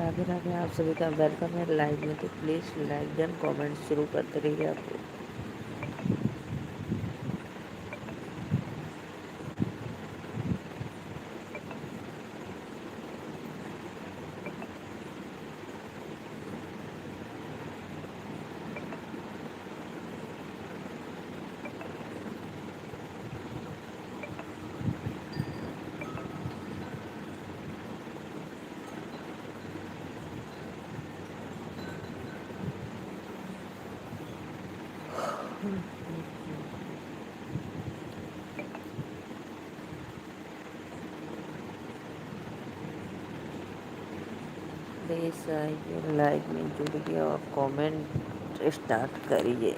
राधे राधे। आप सभी का वेलकम है लाइव में। तो प्लीज़ लाइक एंड कमेंट शुरू करते रहिए आप लोग। प्लीज़ आइए लाइव में जुड़िए और कमेंट स्टार्ट करिए।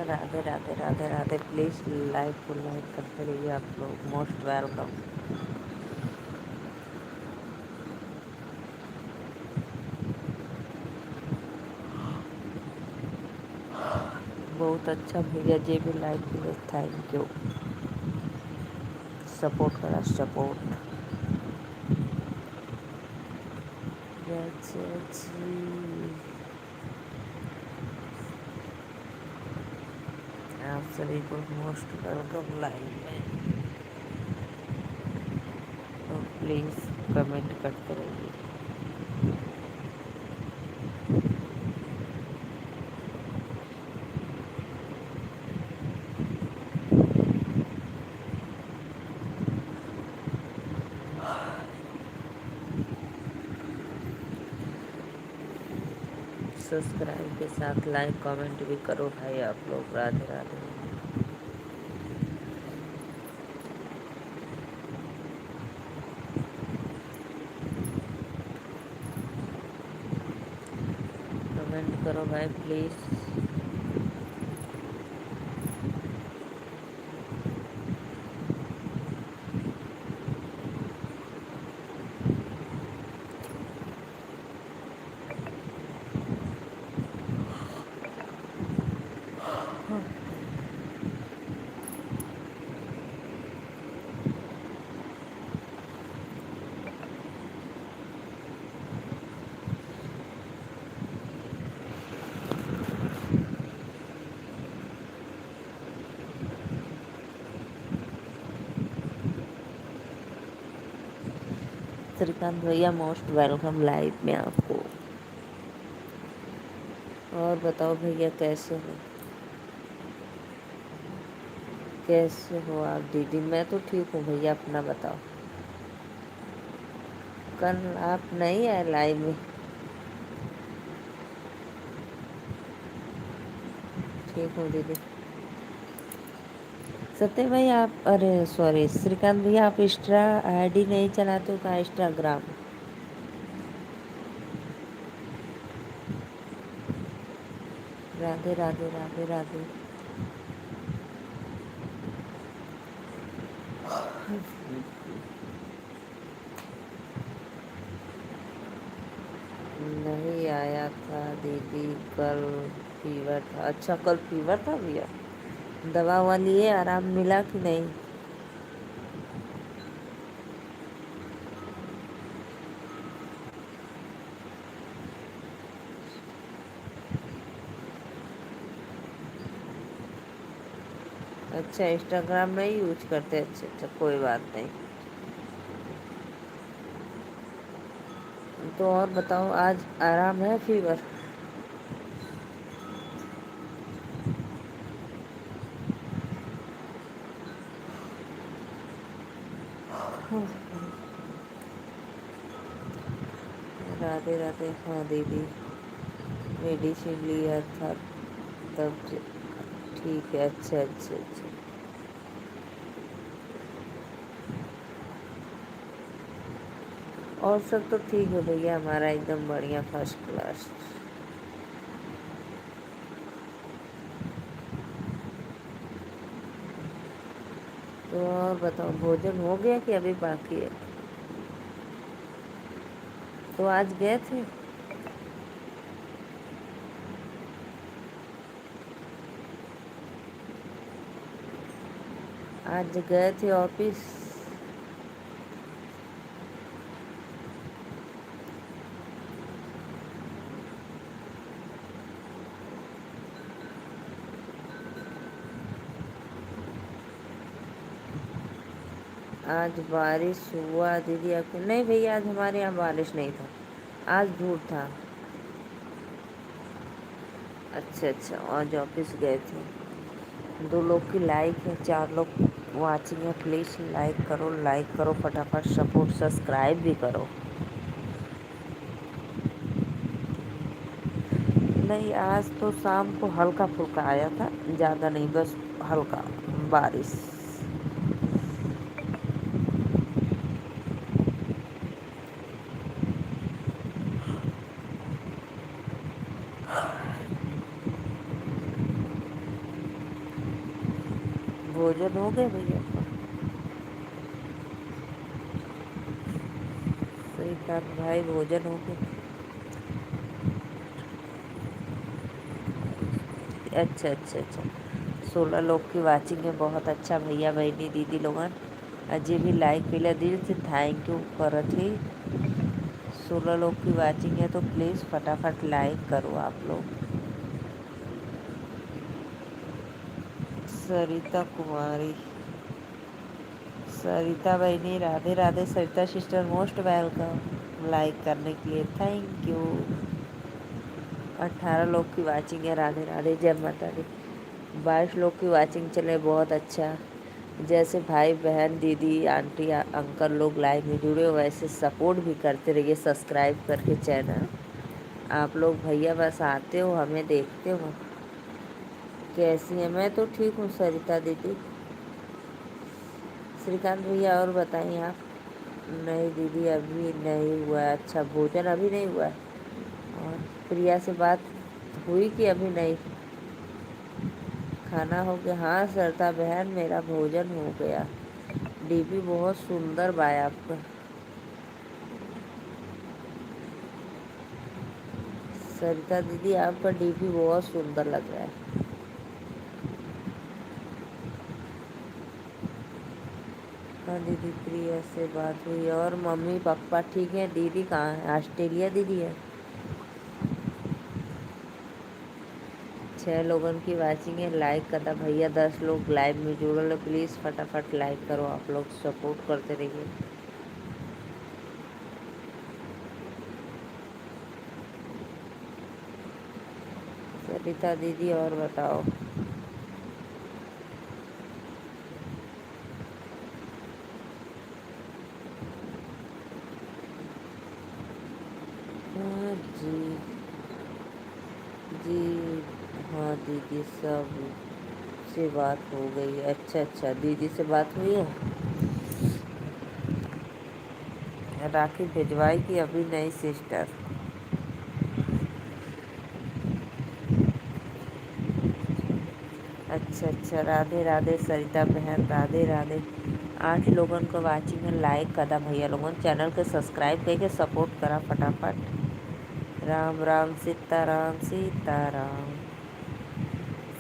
राधे राधे राधे राधे। प्लीज़ लाइव को लाइक करते रहिए आप लोग। Most welcome. बहुत अच्छा भैया जी भी लाइव के लिए थैंक यू। सपोर्ट करा सपोर्ट। अच्छा जी। आप सभी को मोस्ट वेलकम लाइव में। तो प्लीज़ कमेंट करते रहिए। सब्सक्राइब के साथ लाइक कमेंट भी करो भाई आप लोग। राधे राधे। कमेंट करो भाई प्लीज़। श्रीकांत भैया मोस्ट वेलकम लाइव में आपको। और बताओ भैया कैसे हो। कैसे हो आप दीदी। मैं तो ठीक हूँ भैया। अपना बताओ। कल आप नहीं आए लाइव में। ठीक हूँ दीदी। सत्य भाई आप, अरे सॉरी श्रीकांत भैया, आप इंस्टा आईडी नहीं चलाते हो क्या। इंस्टाग्राम। राधे राधे राधे राधे। नहीं आया था दीदी। कल फीवर था। अच्छा कल फीवर था भैया। दवा ववा लिए, आराम मिला कि नहीं। अच्छा, इंस्टाग्राम नहीं यूज करते। अच्छा अच्छा, कोई बात नहीं। तो और बताओ, आज आराम है फीवर? राधे राधे। हाँ दीदी, मेडिसिन लिया था तब ठीक है। अच्छा अच्छा अच्छा। और सब तो ठीक है भैया, हमारा एकदम बढ़िया, फर्स्ट क्लास। तो और बताओ, भोजन हो गया कि अभी बाकी है? तो आज गए थे? आज गए थे ऑफिस? आज बारिश हुआ दीदी आपके? नहीं भैया, आज हमारे यहाँ बारिश नहीं था, आज धूप था। अच्छा अच्छा, आज ऑफिस गए थे। दो लोग की लाइक है, 4 लोग वाचिंग है। प्लीज़ लाइक करो फटाफट, सपोर्ट सब्सक्राइब भी करो। नहीं, आज तो शाम को हल्का फुल्का आया था, ज़्यादा नहीं, बस हल्का बारिश। भोजन हो गया भैया आपका? श्रीकांत भाई, भोजन हो गया? अच्छा अच्छा अच्छा। 16 लोग की वाचिंग है, बहुत अच्छा भैया बहनी दीदी लोगन। अजय भी लाइक पिला दिल से थैंक यू करत ही। 16 लोग की वाचिंग है तो प्लीज़ फटाफट लाइक करो आप लोग। सरिता कुमारी, सरिता बहनी राधे राधे। सरिता सिस्टर मोस्ट वेलकम, लाइक करने के लिए थैंक यू। 18 लोग की वाचिंग है, राधे राधे, जय माता दी। 22 लोग की वाचिंग चले, बहुत अच्छा। जैसे भाई बहन दीदी आंटी अंकल लोग लाइव में जुड़े हो, वैसे सपोर्ट भी करते रहिए सब्सक्राइब करके चैनल। आप लोग भैया बस आते हो, हमें देखते हो। कैसी है? मैं तो ठीक हूँ सरिता दीदी। श्रीकांत भैया और बताइए आप? नहीं दीदी, अभी नहीं हुआ है। अच्छा, भोजन अभी नहीं हुआ है? और प्रिया से बात हुई कि अभी नहीं? खाना हो गया? हाँ सरता बहन, मेरा भोजन हो गया। डीपी बहुत सुंदर बाय आपका। सरिता दीदी, आपका डीपी बहुत सुंदर लग रहा है। हाँ दीदी, प्रिया से बात हुई। और मम्मी पापा ठीक है? दीदी कहाँ है? ऑस्ट्रेलिया दीदी है? 6 लोगों की वाचिंग है, लाइक करता भैया। 10 लोग लाइव में जुड़ल है, प्लीज़ फटाफट लाइक करो, आप लोग सपोर्ट करते रहिए। सरिता दीदी और बताओ? हाँ जी। जी। हाँ दीदी, सब से बात हो गई है। अच्छा अच्छा, दीदी से बात हुई है? राखी भिजवाई कि अभी नहीं सिस्टर? अच्छा अच्छा, राधे राधे सरिता बहन, राधे राधे। 8 लोगों को वाचिंग है, लाइक कदा भैया लोगों, चैनल के सब्सक्राइब करके सपोर्ट करा फटाफट। राम राम सीताराम सीताराम।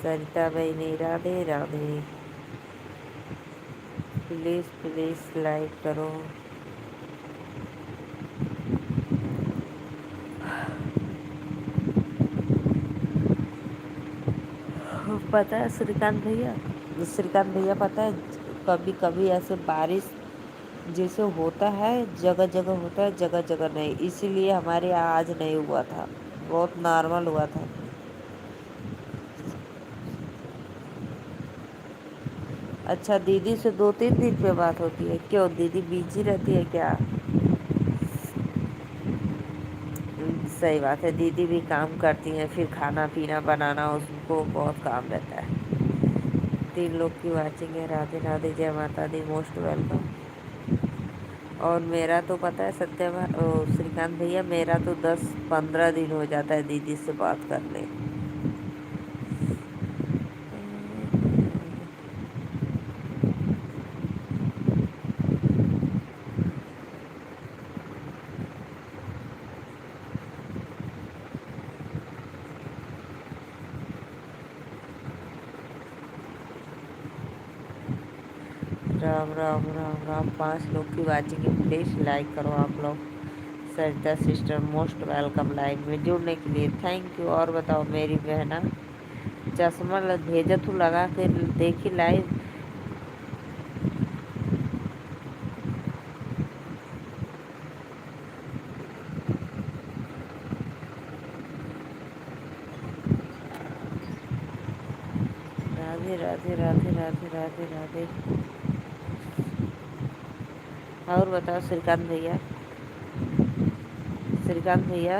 सरिता बहनी Radhe Radhe. Please please like करो। पता है श्रीकांत भैया, श्रीकांत भैया पता है, कभी कभी ऐसे बारिश जैसे होता है, जगह जगह होता है, जगह जगह नहीं, इसीलिए हमारे यहाँ आज नहीं हुआ था, बहुत नॉर्मल हुआ था। अच्छा, दीदी से 2-3 दिन पे बात होती है? क्यों, दीदी बिजी रहती है क्या? सही बात है, दीदी भी काम करती हैं, फिर खाना पीना बनाना उसको बहुत काम रहता है। 3 लोग की वाचिंग है। राधे राधे, जय माता दी, मोस्ट वेलकम। और मेरा तो पता है श्रीकांत भैया, मेरा तो 10-15 दिन हो जाता है दीदी से बात करने। राम राम राम राम, 5 लोग की वाचिंग है, प्लीज़ लाइक करो आप लोग। सरिता सिस्टर मोस्ट वेलकम लाइव में जुड़ने के लिए, थैंक यू। और बताओ मेरी बहना, चश्मा भेजा तू लगा के देखी लाइव। राधे राधे राधे राधे राधे राधे। और बताओ श्रीकांत भैया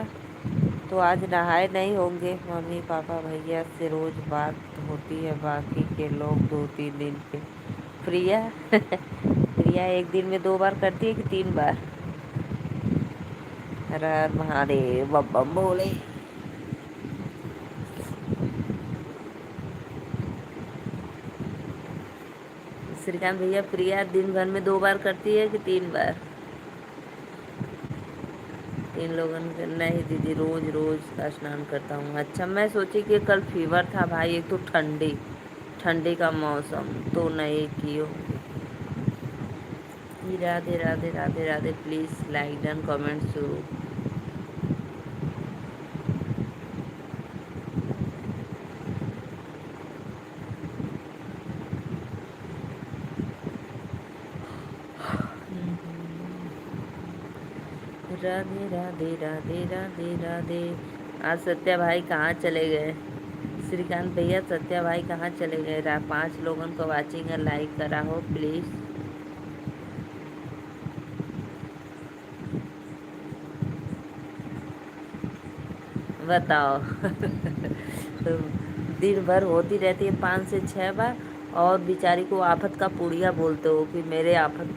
तो आज नहाए नहीं होंगे? मम्मी पापा भैया से रोज बात होती है, बाकी के लोग 2-3 दिन पे। प्रिया प्रिया एक दिन में 2 बार करती है कि 3 बार? हर हर महादेव, बम बम बोले। श्रीकांत भैया, प्रिया दिन भर में 2 बार करती है कि 3 बार? 3 लोगों के नहीं दीदी, रोज रोज स्नान करता हूँ। अच्छा, मैं सोची कि कल फीवर था भाई, एक तो ठंडी ठंडी का मौसम, तो नहीं की हो। Radhe Radhe Radhe Radhe, please like done comment शुरू। राधे राधे राधे राधे राधे। आज सत्या भाई कहाँ चले गए? श्रीकांत भैया, सत्या भाई कहाँ चले गए? 5 लोगों को वाचिंग है, लाइक करा हो प्लीज़। बताओ तो दिन भर होती रहती है 5 से 6 बार, और बेचारी को आफत का पुड़िया बोलते हो कि मेरे आफत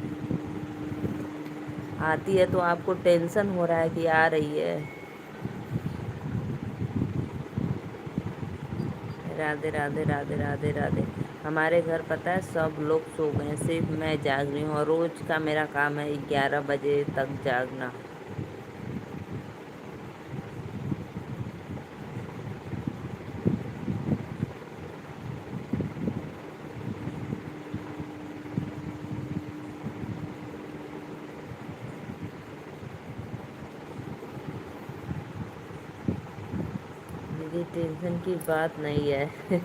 आती है, तो आपको टेंशन हो रहा है कि आ रही है। राधे राधे राधे राधे राधे। हमारे घर पता है सब लोग सो गए, सिर्फ मैं जाग रही हूँ, और रोज का मेरा काम है 11 बजे तक जागना। दीदी टेंशन की बात नहीं है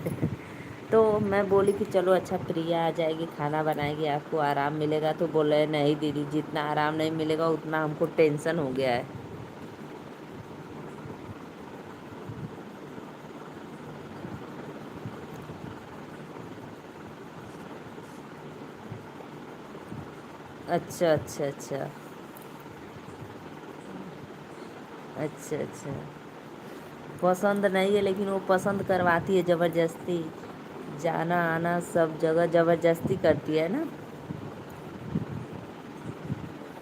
तो मैं बोली कि चलो अच्छा, प्रिया आ जाएगी, खाना बनाएगी, आपको आराम मिलेगा। तो बोले नहीं दीदी, जितना आराम नहीं मिलेगा उतना हमको टेंशन हो गया है। अच्छा अच्छा अच्छा। अच्छा अच्छा। पसंद नहीं है, लेकिन वो पसंद करवाती है ज़बरदस्ती। जाना आना सब जगह ज़बरदस्ती करती है ना।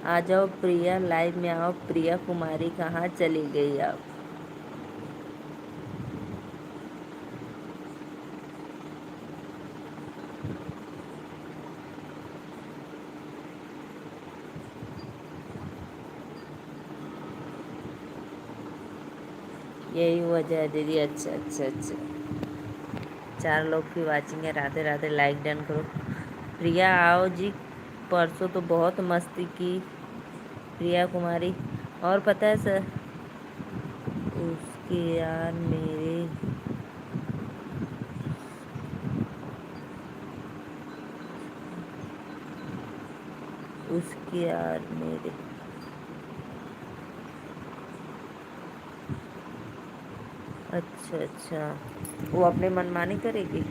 आ जाओ प्रिया, लाइव में आओ। प्रिया कुमारी कहाँ चली गई आप? यही वजह है दीदी। अच्छा अच्छा अच्छा। 4 लोग की वाचिंग है। राधे राधे, लाइक डन करो। प्रिया आओ जी, परसों तो बहुत मस्ती की प्रिया कुमारी। और पता है सर, उसके यार मेरे उसकी यार मेरे। अच्छा अच्छा, वो अपने मनमानी करेगी।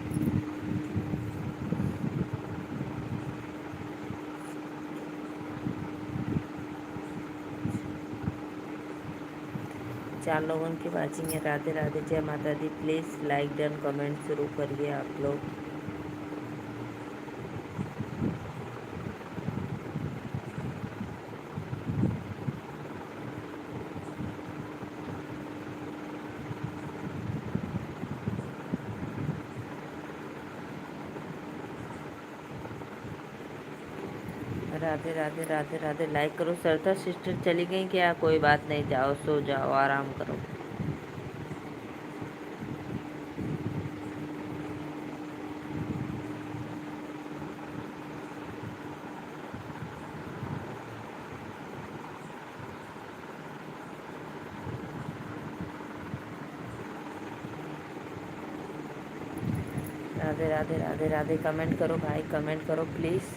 चार लोगों की वाचिंग है। राधे राधे, जय माता दी। प्लीज़ लाइक डन कमेंट शुरू करिए आप लोग। राधे राधे राधे राधे, लाइक करो। सरता सिस्टर चली गई क्या? कोई बात नहीं, जाओ सो जाओ, आराम करो। राधे राधे राधे राधे, कमेंट करो भाई, कमेंट करो प्लीज़।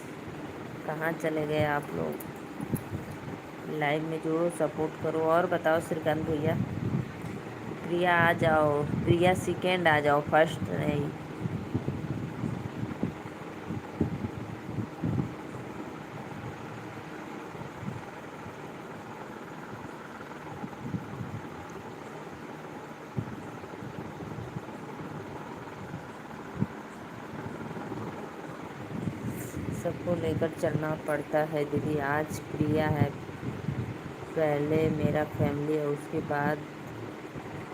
कहाँ चले गए आप लोग? लाइव में जुड़ो, सपोर्ट करो। और बताओ श्रीकांत भैया। प्रिया आ जाओ, प्रिया सेकेंड आ जाओ, फर्स्ट नहीं। सबको लेकर चलना पड़ता है दीदी। आज प्रिया है, पहले मेरा फैमिली है, उसके बाद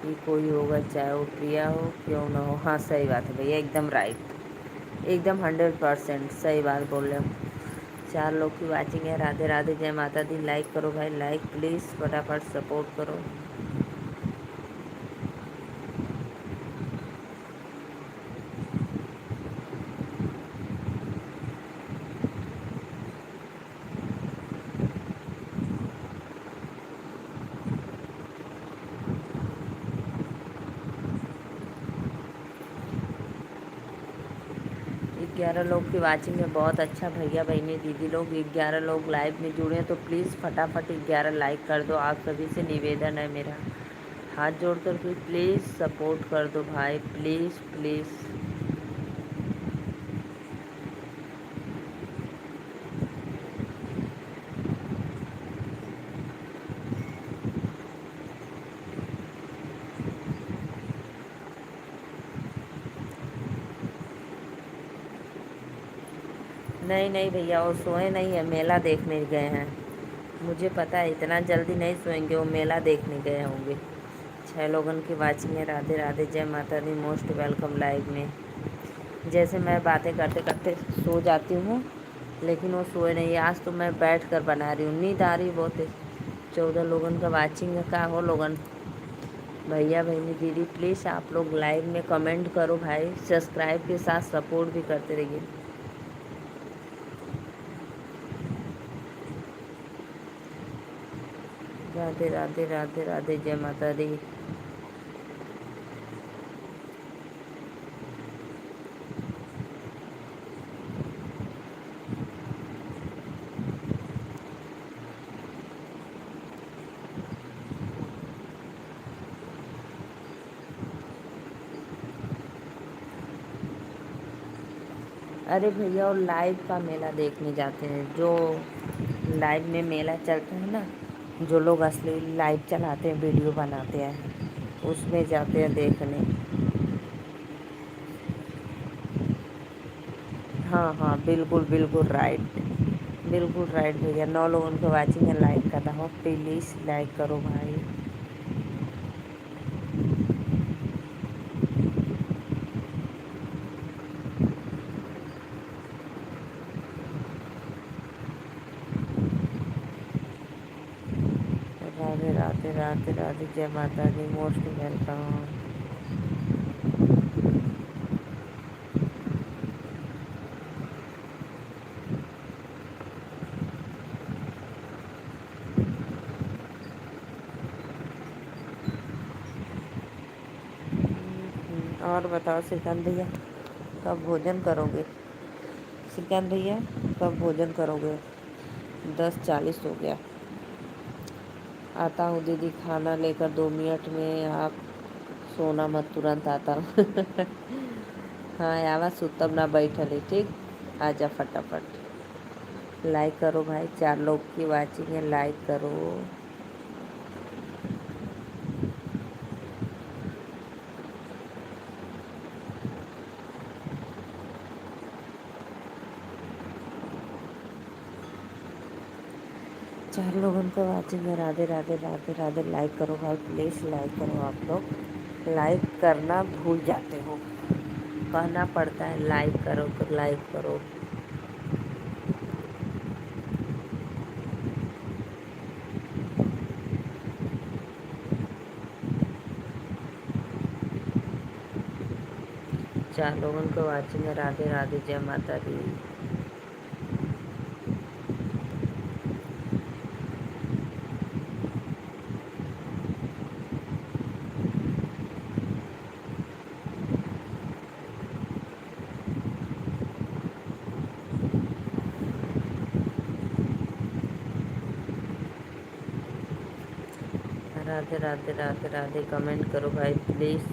ही कोई होगा, चाहे वो प्रिया हो क्यों ना हो। हाँ सही बात है भैया, एकदम राइट, एकदम 100% सही बात बोल रहे हो। चार लोग की वाचिंग है। राधे राधे, जय माता दी। लाइक करो भाई, लाइक प्लीज़, फटाफट सपोर्ट करो। ग्यारह लोग की वाचिंग है, बहुत अच्छा भैया बहनी दीदी लोग। 11 लोग लाइव में जुड़े हैं, तो प्लीज़ फटाफट 11 लाइक कर दो। आप सभी से निवेदन है मेरा, हाथ जोड़कर भी प्लीज़ सपोर्ट कर दो भाई, प्लीज़ प्लीज़। नहीं नहीं भैया, वो सोए नहीं है, मेला देखने गए हैं। मुझे पता है इतना जल्दी नहीं सोएंगे, वो मेला देखने गए होंगे। 6 लोगों की वाचिंग है। राधे राधे, जय माता दी। मोस्ट वेलकम लाइव में। जैसे मैं बातें करते करते सो जाती हूँ, लेकिन वो सोए नहीं। आज तो मैं बैठ कर बना रही हूँ, नींद आ रही बहुत है। 14 लोगों का वाचिंग है। का हो लोगन, भैया बहनी दीदी प्लीज़ आप लोग लाइव में कमेंट करो भाई, सब्सक्राइब के साथ सपोर्ट भी करते रहिए। राधे राधे राधे राधे, जय माता दी। अरे भैया, और लाइव का मेला देखने जाते हैं, जो लाइव में मेला चलता है ना, जो लोग असली लाइव चलाते हैं, वीडियो बनाते हैं, उसमें जाते हैं देखने। हाँ हाँ, बिल्कुल बिल्कुल राइट, बिल्कुल राइट भैया। 9 लोगों को वाचिंग है, लाइक कर रहा हूँ, प्लीज़ लाइक करो भाई। राधे राधे राधे राधे, जय माता दी। Most welcome. और बताओ श्रीकांत भैया, कब भोजन करोगे? श्रीकांत भैया, कब भोजन करोगे? 10:40 हो गया। आता हूँ दीदी, खाना लेकर 2 मिनट में। आप सोना मत, तुरंत आता हूँ। हाँ यावा सुतम ना, बैठल है ठीक। आजा फटाफट। लाइक करो भाई, 4 लोग की वाचिंग है, लाइक करो। 4 लोगों को वाचिंग है। राधे राधे राधे राधे। लाइक करो भाई, प्लीज़ लाइक करो। आप लोग लाइक करना भूल जाते हो, कहना पड़ता है लाइक करो तो लाइक करो। चार लोगों को वाचिंग है। राधे राधे, जय माता दी। राधे राधे राधे राधे। कमेंट करो भाई प्लीज़।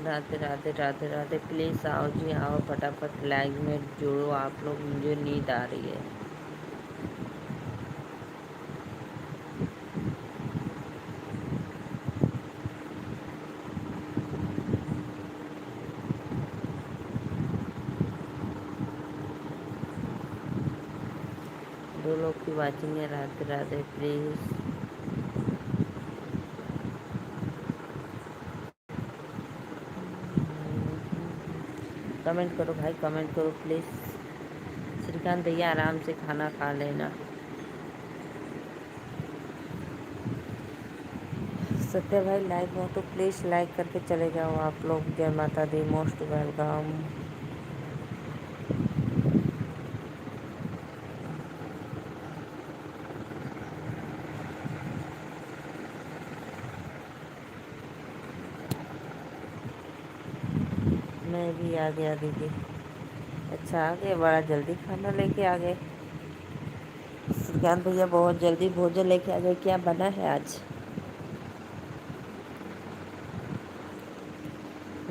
राधे राधे राधे राधे। प्लीज़ आओ जी, आओ फटाफट, लाइव में जुड़ो आप लोग, मुझे नींद आ रही है। दो लोग की वाचिंग है। राधे राधे प्लीज़। कमेंट करो भाई, कमेंट करो प्लीज़। श्रीकांत भैया आराम से खाना खा लेना। सत्य भाई लाइव हो तो प्लीज़ लाइक करके चले जाओ आप लोग। जय माता दी, मोस्ट वेलकम। मैं भी आ गया दीदी। अच्छा आ गए, बड़ा जल्दी खाना लेके आ गए। श्रीकांत भैया बहुत जल्दी भोजन लेके आ गए। क्या बना है आज?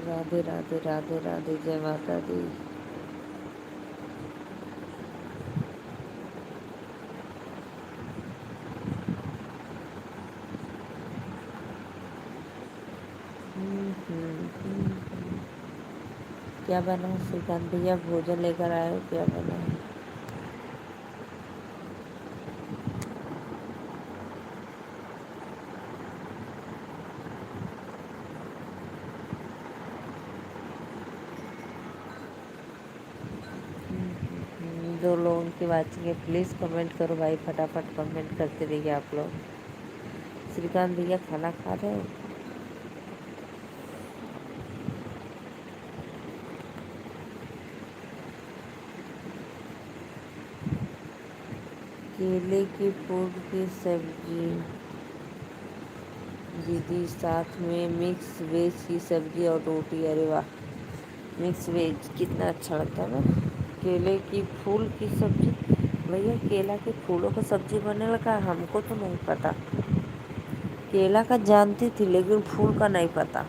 राधे राधे राधे राधे, जय माता दी। क्या बना है श्रीकांत भैया? भोजन लेकर आए हो, क्या बना है? दो लोगों की वाचिंग है, प्लीज़ कमेंट करो भाई, फटाफट कमेंट करते रहिए आप लोग। श्रीकांत भैया खाना खा रहे हो? केले की फूल की सब्जी दीदी, साथ में मिक्स वेज की सब्जी और रोटी। अरे वाह, मिक्स वेज कितना अच्छा लगता है ना। केले की फूल की सब्जी। भैया केला के फूलों का सब्जी बनने लगा, हमको तो नहीं पता। केला का जानती थी लेकिन फूल का नहीं पता।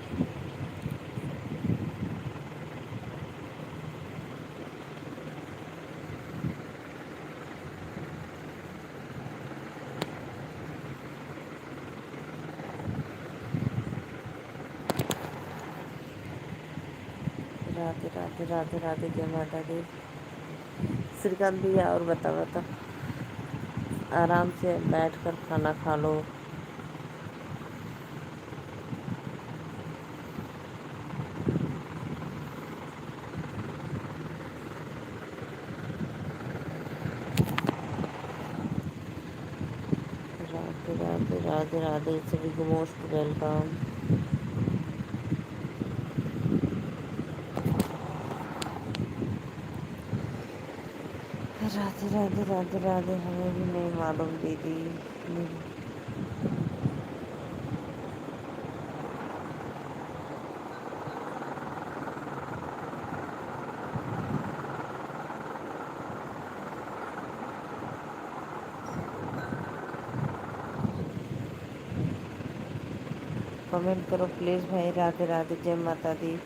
राधे राधे राधे राधे, जय माता दी। श्रीकांत भैया और बता आराम से बैठकर खाना खा लो। राधे राधे राधे राधे सभी को मोस्ट वेलकम। राधे राधे राधे राधे, हमें भी नहीं मालूम दीदी। कमेंट करो प्लीज़ भाई। राधे राधे, जय माता दी।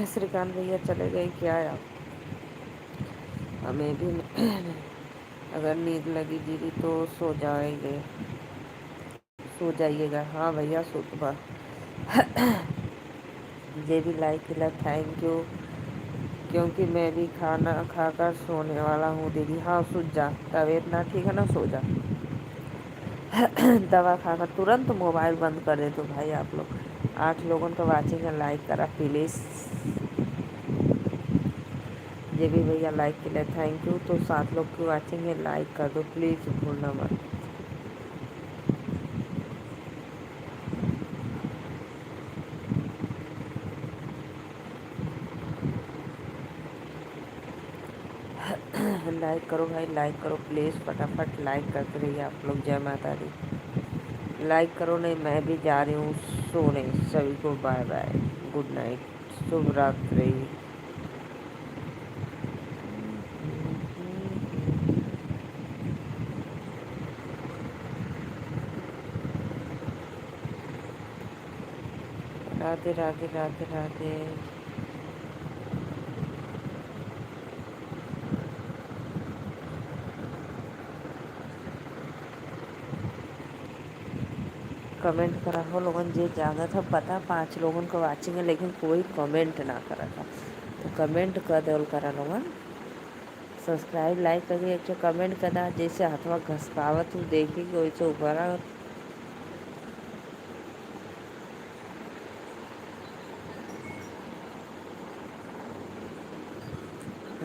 श्रीकांत भैया चले गए क्या यार? हमें भी अगर नींद लगी दीदी तो सो जाएंगे, सो जाइएगा। हाँ भैया सुबह मुझे भी लाइक किया, थैंक यू। क्योंकि मैं भी खाना खाकर सोने वाला हूँ दीदी। हाँ सो जा, तबीयत ना ठीक है ना, सो जा। दवा खाकर तुरंत मोबाइल बंद कर दे। तो भाई आप लोग 8 लोगों को वाचिंग है, लाइक करा प्लीज़। जे भी भैया लाइक के लिए थैंक यू। तो 7 लोग की वाचिंग है, लाइक कर दो प्लीज़, भूलना मत। लाइक करो भाई, लाइक करो प्लीज़, फटाफट लाइक करते रहिए आप लोग। जय माता दी। लाइक करो, नहीं मैं भी जा रही हूँ सोने। सभी को बाय बाय, गुड नाइट, शुभ रात्रि। राधे राधे राधे राधे। कमेंट करा हो लोगन जे ज़्यादा था पता 5 लोगन को वाचिंग है, लेकिन कोई कमेंट ना करा था, तो कमेंट कर देवल करा लोगन। सब्सक्राइब लाइक करके एक कमेंट करा, जैसे हथवा घसकावत हूँ देखेगी वैसे ऊपर।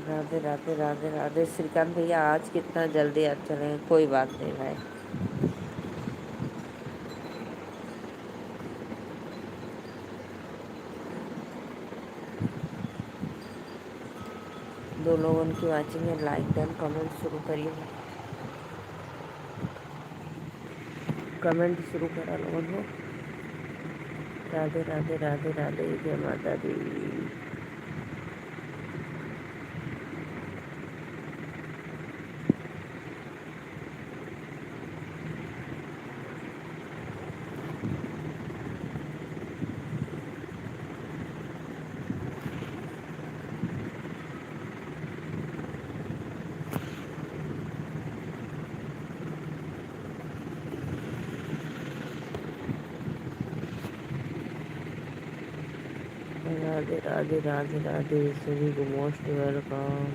राधे राधे राधे राधे। श्रीकांत भैया आज कितना जल्दी आज चले, कोई बात नहीं भाई। दो लोगों की वाचिंग है, लाइक डन कमेंट शुरू करिए। कमेंट शुरू करा लोगों ने। राधे राधे राधे राधे, जय माता दी। राधे राधे राधे राधे, सभी को मोस्ट वेलकम।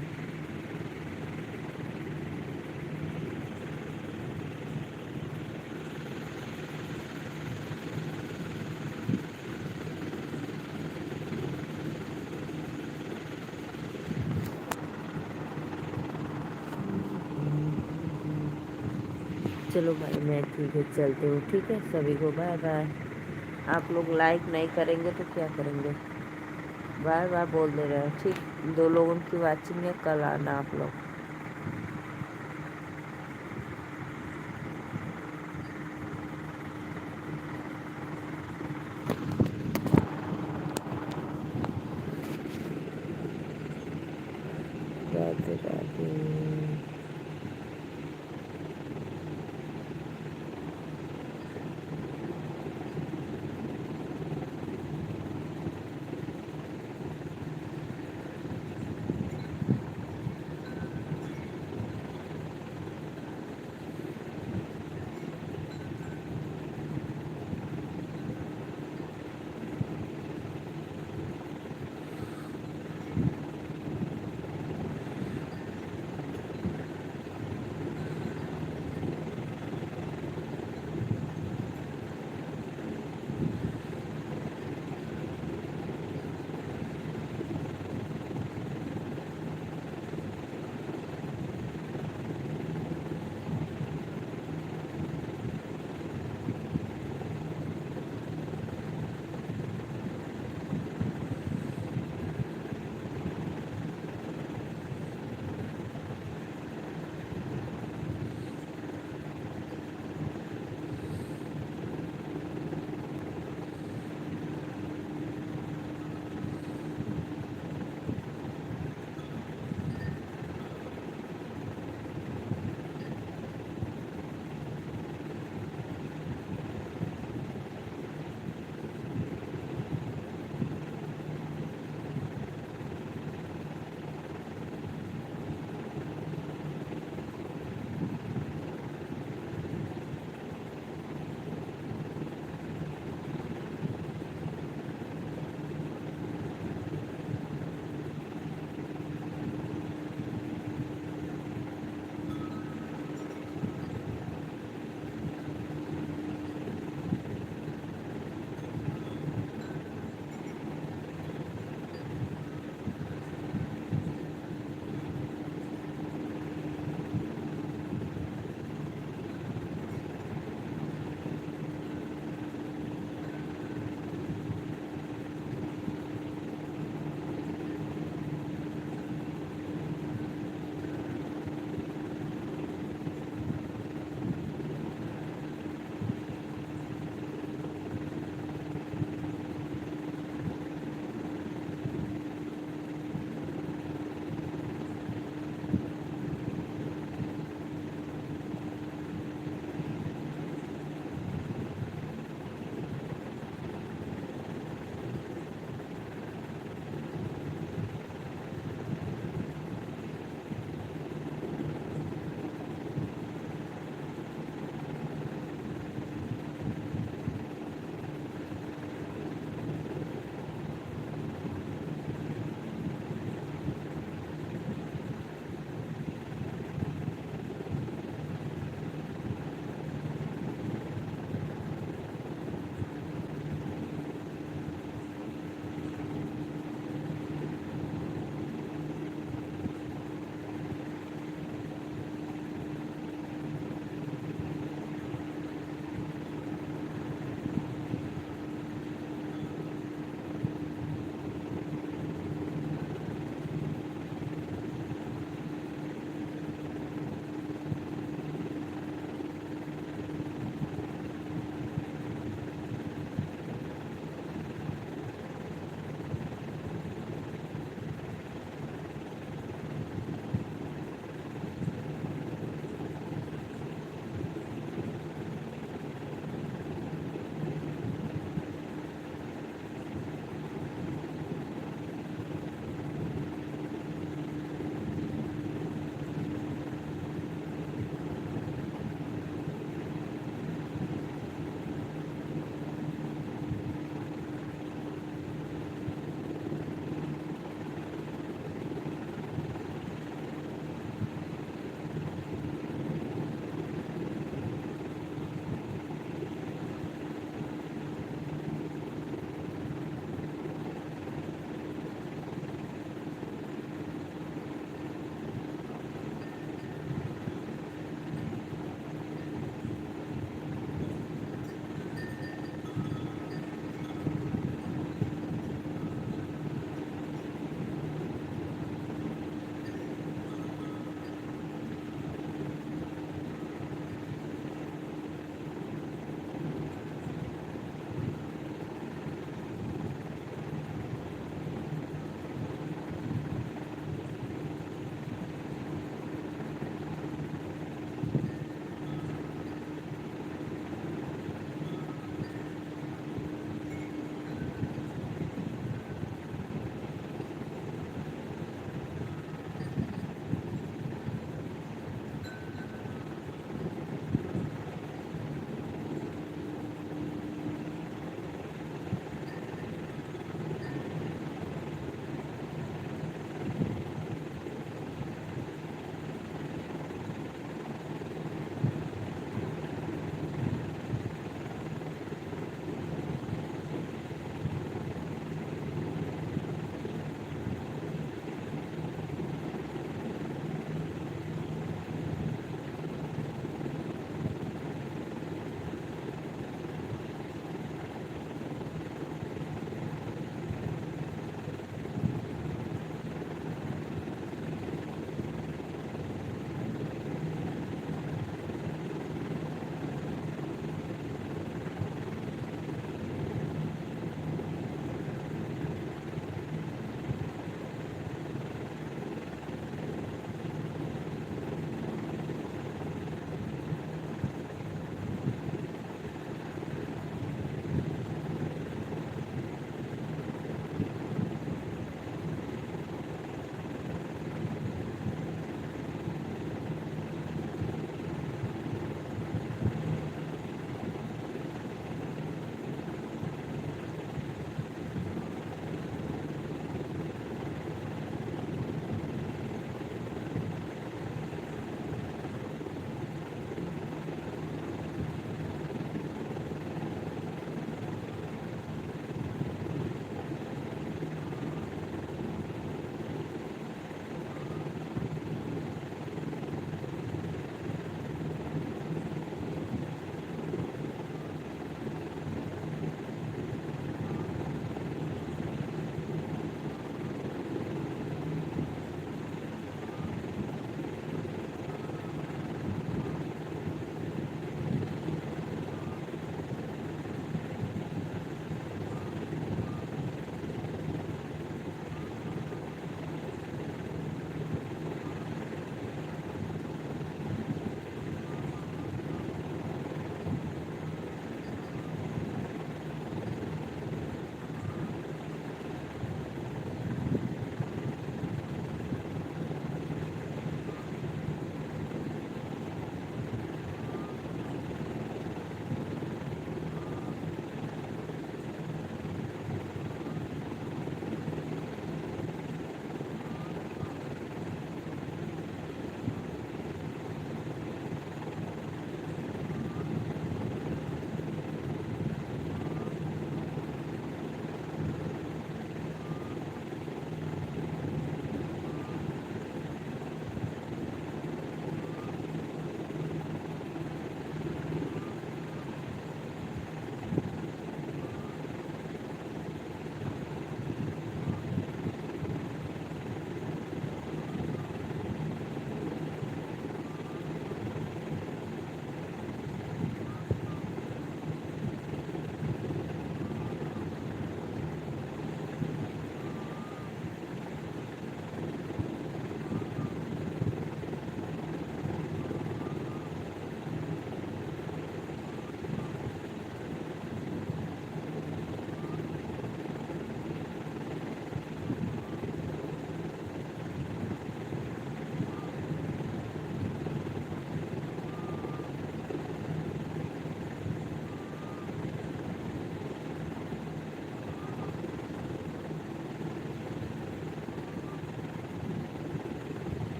चलो भाई मैं ठीक है चलती हूँ, ठीक है सभी को बाय बाय। आप लोग लाइक नहीं करेंगे तो क्या करेंगे, बाय बाय बोल दे रहे हैं, ठीक। 2 लोगों की वाचिंग है, कल आना आप लोग। राधे राधे।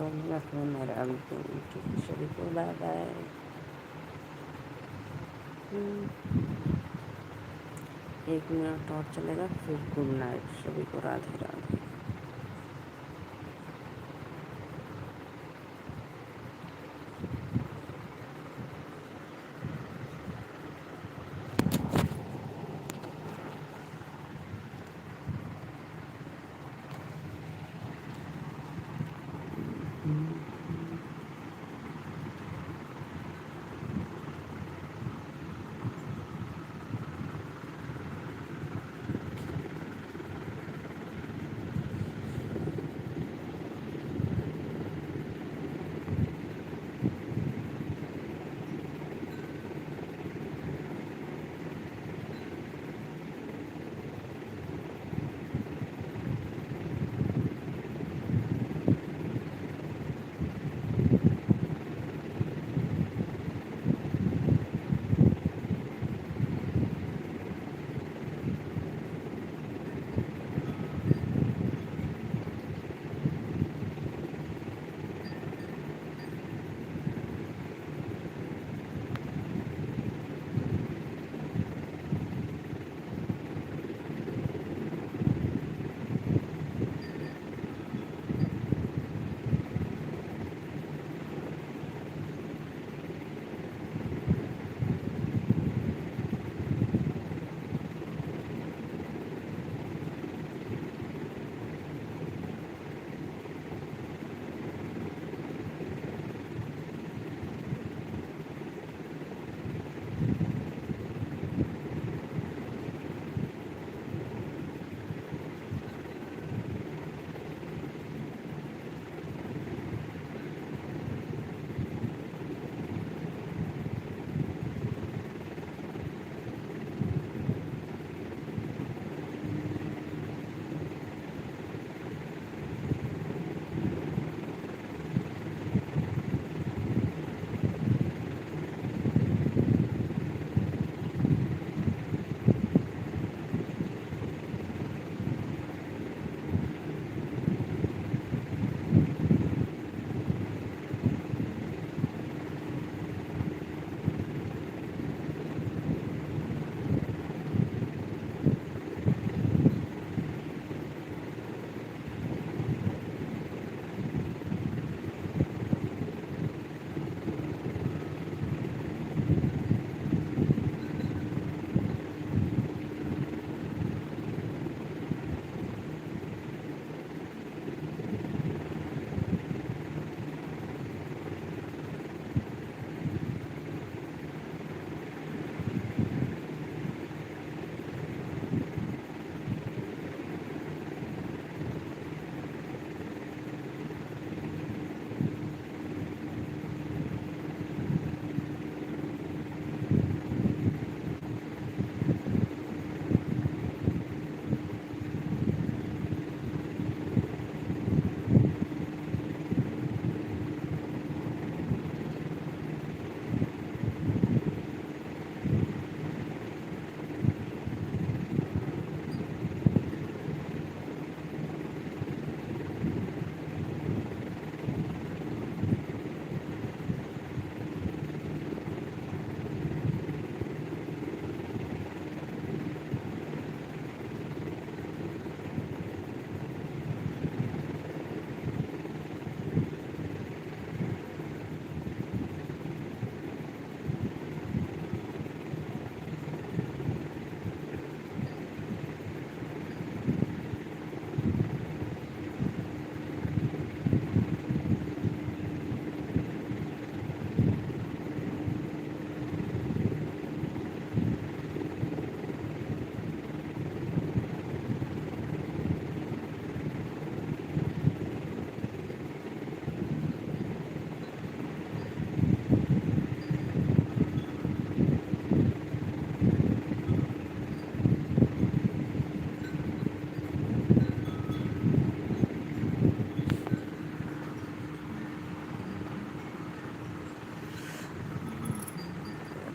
करूँगी मैं फिर मेरा अभी सभी को बाय बाय। 1 मिनट और चलेगा फिर गुड नाइट सभी को, राधे राधे।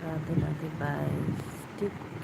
राधे राधे बाय।